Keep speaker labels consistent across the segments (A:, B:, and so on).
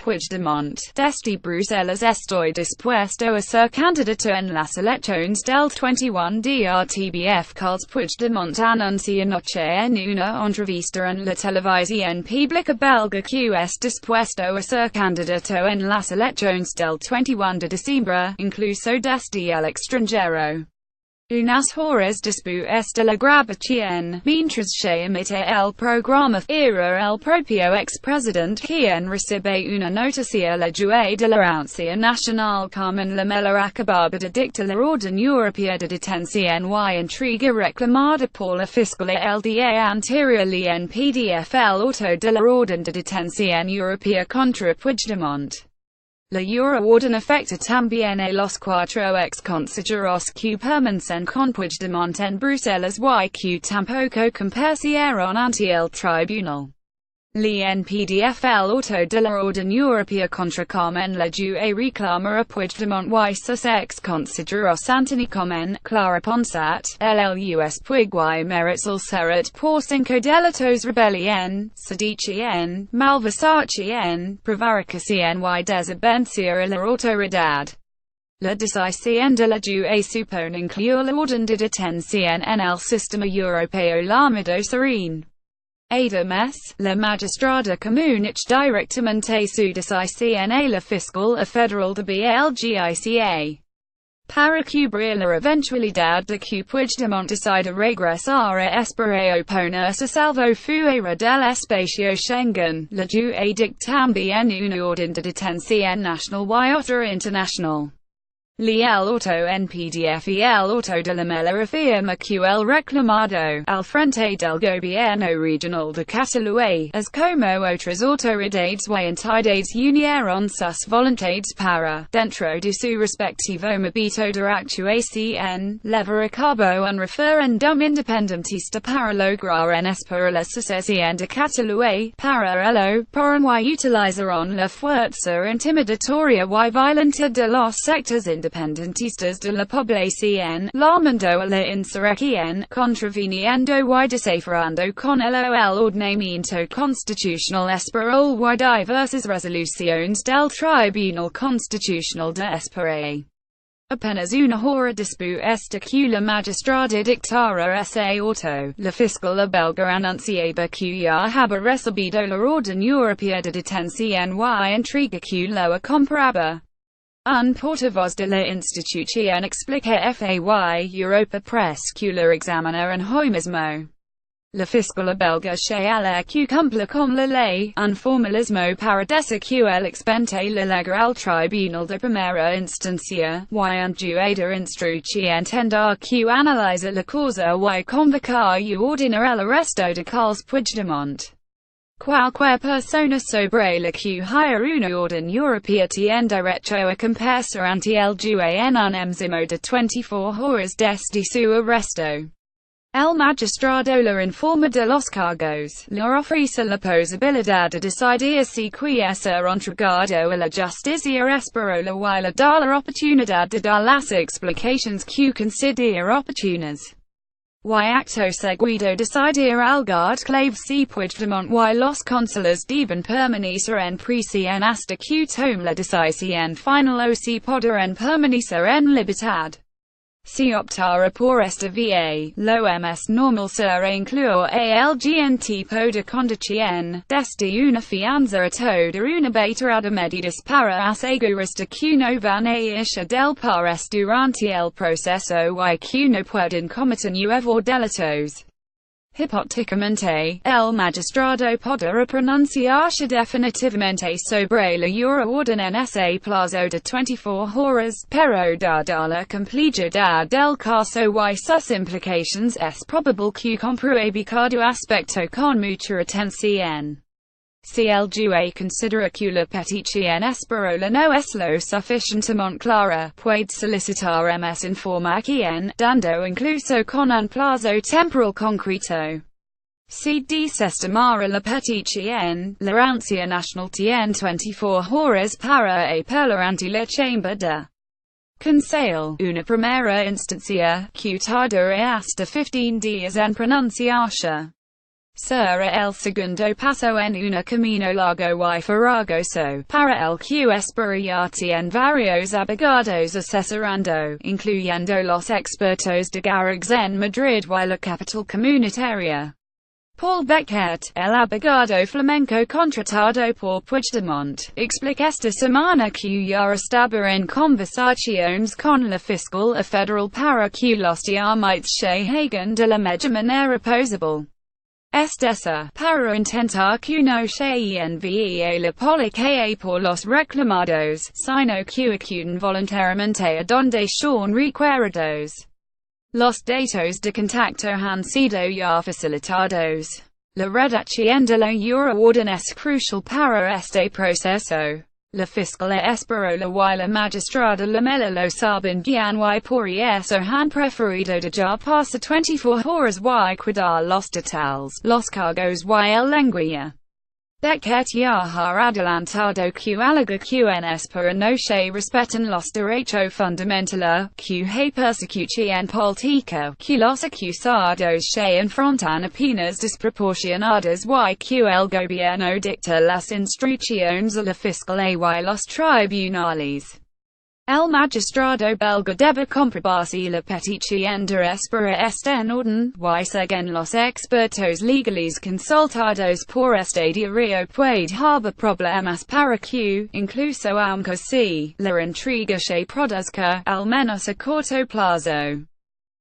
A: Puigdemont, desde Bruselas Estoy dispuesto a ser candidato en las elecciones del 21 de RTBFCarles Puigdemont anunci anoche en una entrevista en la televisión pública belga que es dispuesto a ser candidato en las elecciones del 21 de diciembre, incluso desde el extranjero. Unas horas después de la grabación, mientras se emite el programa, era el propio expresidente quien recibe una noticia la juez de la Audiencia Nacional Carmen Lamela acababa de dictar la orden europea de detención y entrega reclamada por la Fiscalía el día anterior. En PDF el auto de la orden de detención europea contra Puigdemont. La Euroorden afecta también a los cuatro ex-consejeros que permanecen con Puigdemont en Bruselas y que tampoco comparecieron ante el tribunal. En PDF el auto de la orden europea contra Carmen la juez reclama a Puigdemont y sus ex-consejeros Antoni Comín, Clara Ponsat, el juez Puig y Meritxell Serrat por 5 delitos rebelión, sedición, malversación, prevaricación y desobediencia a la autoridad. La decisión de la juez supone incluir la orden de detención en el sistema europeo llamado serene. Además, la magistrada comunica directamente su decisión a la Fiscalía Federal de Belgica. Para cubrir la eventualidad de que Puigdemont decida regresar a España o ponerse a salvo fuera del espacio Schengen, la juez dicta también una orden de detención nacional y otra internacional. El auto en PDF y el auto de la Mela afirma que el reclamado, al frente del gobierno regional de Cataluña, es como otras autoridades y entidades unieron sus voluntades para, dentro de su respectivo ámbito de actuación, llevar a cabo un referéndum independentista para lograr en España la secesión de Cataluña. Para ello, podrán y utilizaron la fuerza intimidatoria y violenta de los sectores independentistas de la población, llamando a la insurrección, contraviniendo y desafiando con ello el ordenamiento constitucional español y diversas resoluciones del Tribunal Constitucional de España. Apenas una hora después de que la magistrada dictara ese auto, la Fiscalía belga anunciaba que ya había recibido la orden europea de detención y entrega que lo compraba. Un portavoz de la institución explica FAY Europa Press que lo examina en hoy mismo. La Fiscalía belga señala que cumple con la ley, un formalismo para decir que el expediente le lega al tribunal de primera instancia, y un juez de instrucción tendrá que analizar la causa y convocar y ordenar el arresto de Carles Puigdemont. Cualquier persona sobre la que haya una orden europea tiene derecho a comparecer ante el juez en un máximo de 24 horas desde su arresto. El magistrado le informa de los cargos, le ofrece la posibilidad de decidir si quiere ser entregado a la justicia española y le da la oportunidad de dar las explicaciones que considere oportunas. Y acto seguido decidir algar clave si Puigdemont y los cónsules deben permanecer en prisión hasta que tome la decisión final o si podrán permanecer en libertad. Si optara por esta vía, lo más normal será incluir a algún tipo de condición, desde una fianza a toda una batería de medidas para asegurarse de que no van a irse del país durante el proceso y que no pueden cometer nuevos delitos. Hipotéticamente, el magistrado podrá pronunciarse definitivamente sobre la Euroorden en ese plazo de 24 horas, pero dada la complejidad del caso y sus implicaciones es probable que compruebe cada aspecto con mucha atención. Si el juez considera que la petición española no es lo suficientemente clara, puede solicitar más información, dando incluso con un plazo temporal concreto. Si desestimara la petición, la Audiencia Nacional tiene 24 horas para apelar ante la Chamber de Consejo, una primera instancia, que tardará hasta 15 días en pronunciarse. Será el segundo paso en una camino largo y farragoso, para el que esperaría en varios abogados asesorando, incluyendo los expertos de Garrigues en Madrid y la capital comunitaria. Paul Beckett, el abogado flamenco contratado por Puigdemont, explica esta semana que ya estaba en conversaciones con la fiscal federal para que los trámites se hagan de la mejor manera posible. Es decir, para intentar que no se envíe a la policía por los reclamados, sino que acuden voluntariamente a donde son requeridos. Los datos de contacto han sido ya facilitados. La redacción de la ordena es crucial para este proceso. La fiscal esperó y la magistrada Lamela lo saben bien y por eso han preferido dejar pasar 24 horas y cuidar los detalles, los cargos y el lenguaje. Beckett ya ha adelantado que alega quienes para no se respetan los derechos fundamentales, que hay persecución política, que los acusados se enfrentan a penas desproporcionadas y que el gobierno dicta las instrucciones a la fiscalía y los tribunales. El magistrado belga debe comprobar si la petición de espera está en orden, y según los expertos legales consultados por este diario puede haber problemas para que, incluso aunque sí, la entrega se produzca, al menos a corto plazo.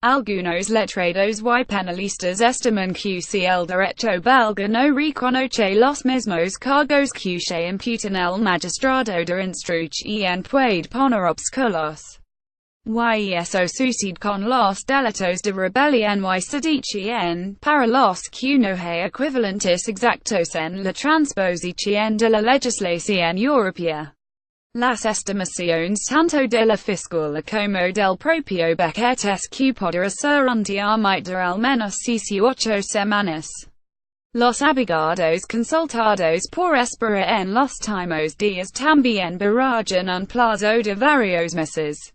A: Algunos letrados y penalistas estiman que si el derecho belga no reconoce los mismos cargos que se imputan el magistrado de instrucción puede poner obstáculos. Y eso sucede con los delitos de rebelión y sedición, para los que no hay equivalentes exactos en la transposición de la legislación europea. Las estimaciones tanto de la fiscal como del propio Beckett es que podrá ser un trámite de al menos 18 semanas. Los abogados consultados por espera en los últimos días también barajan un plazo de varios meses.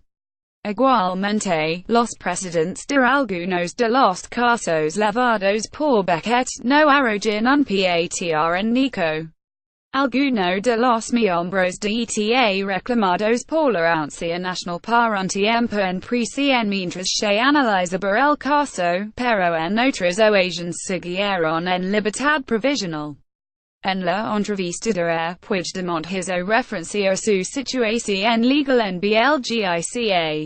A: Igualmente, los precedentes de algunos de los casos levados por Beckett no arrojan un PATR en Nico. Alguno de los miembros de ETA reclamados por la Audiencia Nacional para un tiempo en prisión mientras se analizaba el caso, pero en otras ocasiones siguieron en libertad provisional. En la entrevista de Puigdemont hizo referencia a su situación legal en belgica,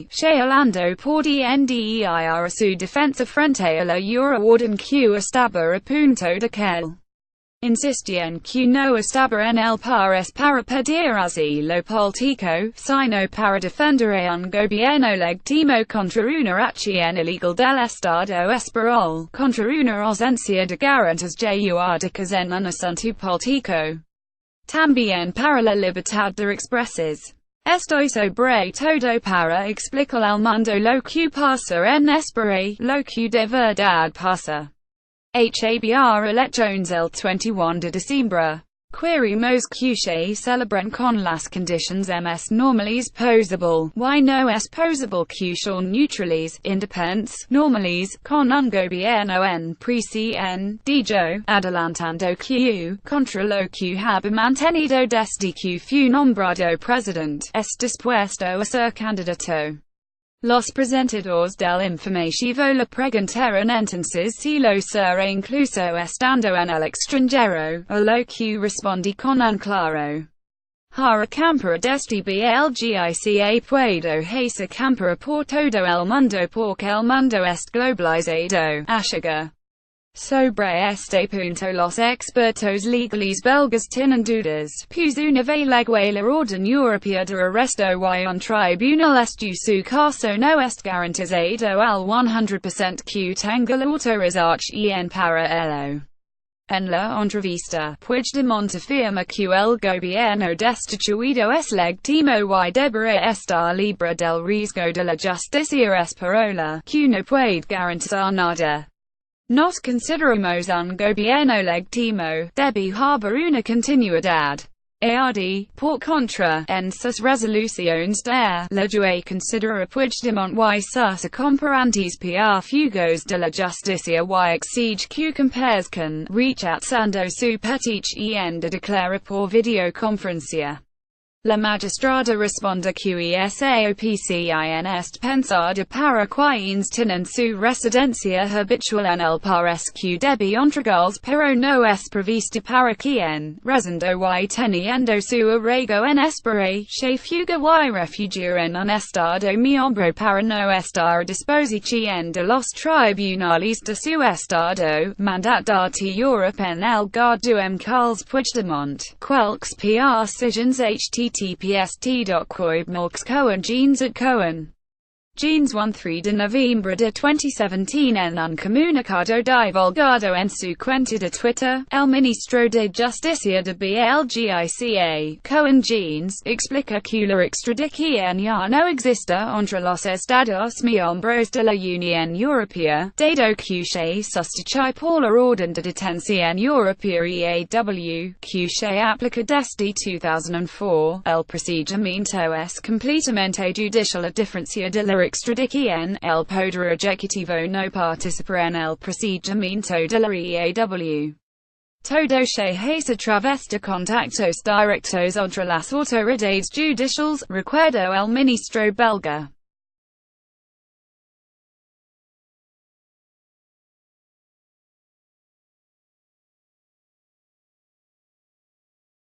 A: se hablando por DNDEIR a su defensa frente a la orden que estaba a punto de caer. Insistió en que no estaba en el país para pedir asilo político, sino para defender a un gobierno legítimo contra una acción ilegal del Estado español, contra una ausencia de garantías jurídicas en un asunto político. También para la libertad de expresarse. Estoy sobre todo para explicar al mundo lo que pasa en España, lo que de verdad pasa. Habr Elecciones el 21 de diciembre. Queremos que se celebren con las condiciones más normales posible, y no es posible que son neutrales, independientes, normales, con un gobierno en prisión, dijo, adelantando que, contra lo que habe mantenido desde que fue nombrado presidente, es dispuesto a ser candidato. Los presentadores del informativo le preguntaron entonces si lo será incluso estando en el extranjero, a lo que respondí con un claro. Para campar desde belgica puedo hacer campar por todo el mundo porque el mundo es globalizado, aseguró. Sobre este punto los expertos legales belgas tienen dudas, pues una vez la orden europea de arresto y un tribunal de su caso no es garantizado al 100% que tenga la autorización para ello. En la entrevista, Puigdemont afirma que el gobierno destituido es legítimo y deberá estar libre del riesgo de la justicia española, que no puede garantizar nada. Nos consideramos un gobierno legítimo, debe haber una continuidad. ARD, por contra, en sus resoluciones de la juez considera Puigdemont y sus comparantes por fugos de la justicia y exige que compares con rechazando su petición de declarar por videoconferencia. La magistrada responde que esa opción est pensada para quienes tienen su residencia habitual en el país que debe entregarse pero no es prevista para quien, residiendo y teniendo su arraigo en España, se fuga y refugio en un estado miembro para no estar a disposición de los tribunales de su estado, mandato Europe en el GDM-Carles Puigdemont, quelques PR decisions https://t.coib/Cohen Jeans 13 de noviembre de 2017 en un comunicado divulgado en su cuenta de Twitter, el ministro de Justicia de belgica, Cohen Jeans, explica que la extradición ya no existe entre los Estados miembros de la Unión Europea, dado que se sustituye por la orden de detención europea EAW, que se aplica desde 2004. El procedimiento es completamente judicial a diferencia de la extradición, el poder ejecutivo no participa en el procedimiento de la EAW. Todo se hace a través de contactos directos entre las autoridades judiciales, recuerdo el ministro belga.